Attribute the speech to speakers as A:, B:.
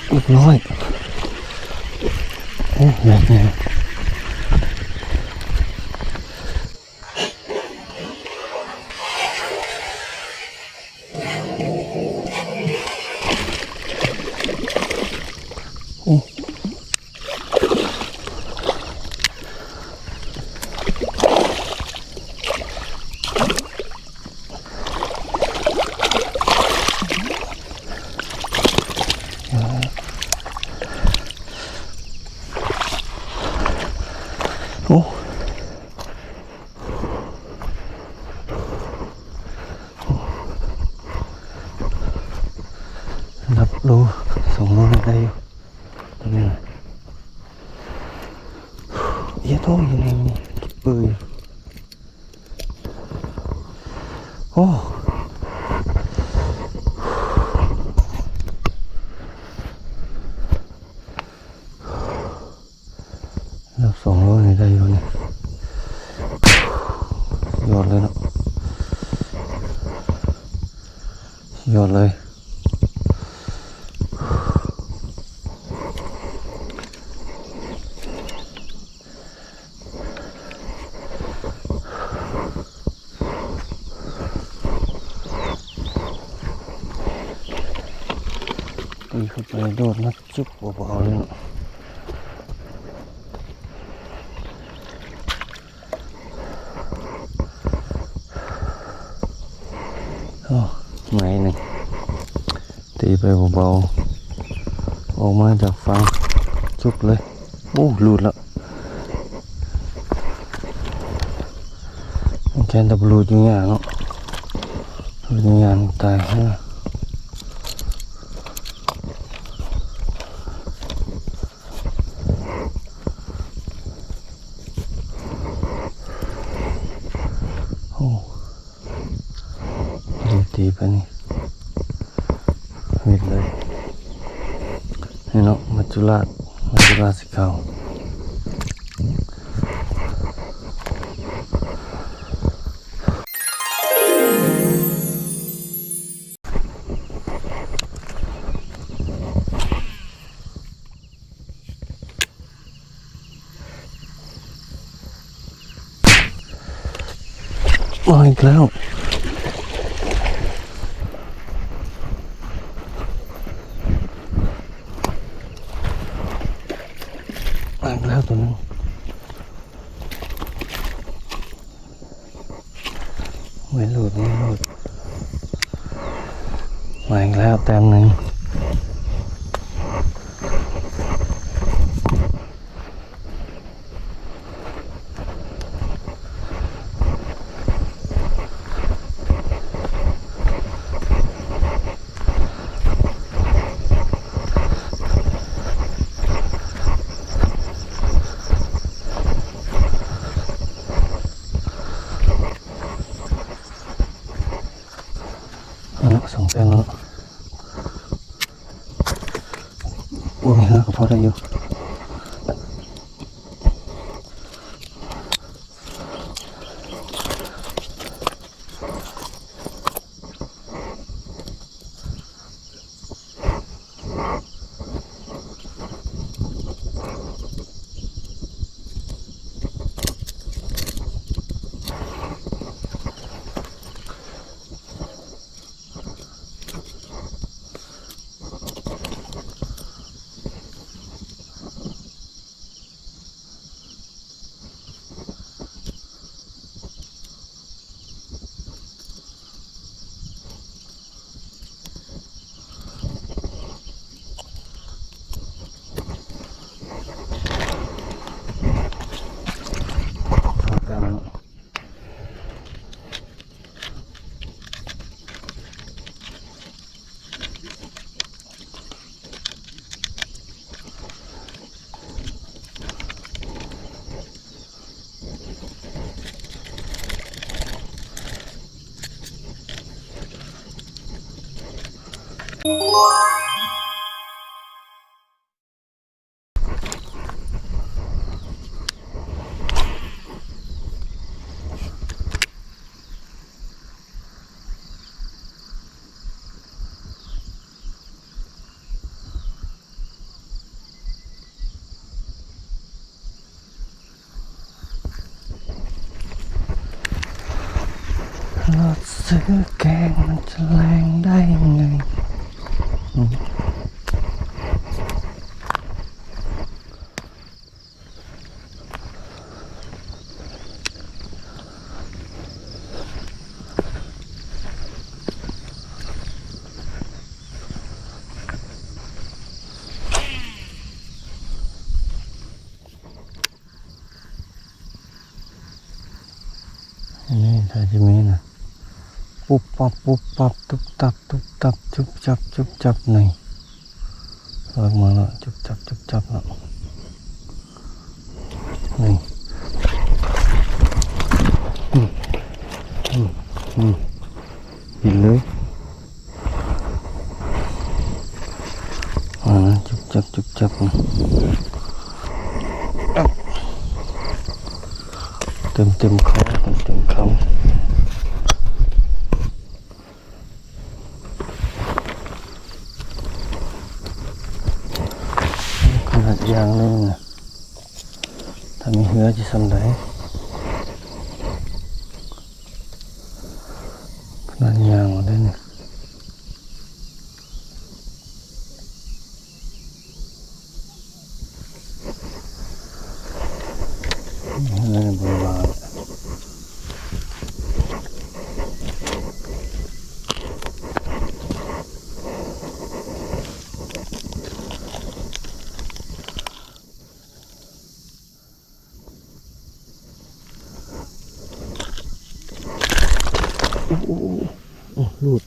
A: เรียบร้อยโอ้ใหญ่ใหญ่โอ้โอ้นับโล2 โลได้อยู่ตรงนี้เยอะโตยังไงนี่เปื่อยโอ้นับ2 โลนี่ได้อยู่นี่ยอดเลยนะยอดเลยตีเข้าไปโดดนะจุ๊บเบาๆเลยนะโอ้ไม้หนึ่งตีไปเบาๆออกมาจากฟังจุ๊บเลยโอ้หลุดแล้วแค่ดับหลุดอย่างเงี้ยเนาะหลุดอย่างเงี้ยตายฮะโอ้ตีไปนี่มิดเลยนี่เนาะมัจจุราชสีขาวมาอีกแล้วมาอีกแล้วตัวนึงไม่หลุดมาอีกแล้วแต้มหนึ่ง2 แต้มแล้วโอ้ยนะก็พอได้อยู่ ซื้อแกงมันจะแรงได้ยังไงนี่ถ้าจะมีนะปุ๊บปับปุ๊บปับตุ๊บตับตุ๊บตับจุบจับจุบจับหน่อยเลิกมาแล้วจุบจับจุบจับแล้วนี่ปิดเลยจุบจับจุบจับเต็มเต็มคอเต็มเต็มคำขนาดยางเลยนะถ้ามีเหือจะสำได้ขนาดยางได้เนี่ยนี่บริวารหลุด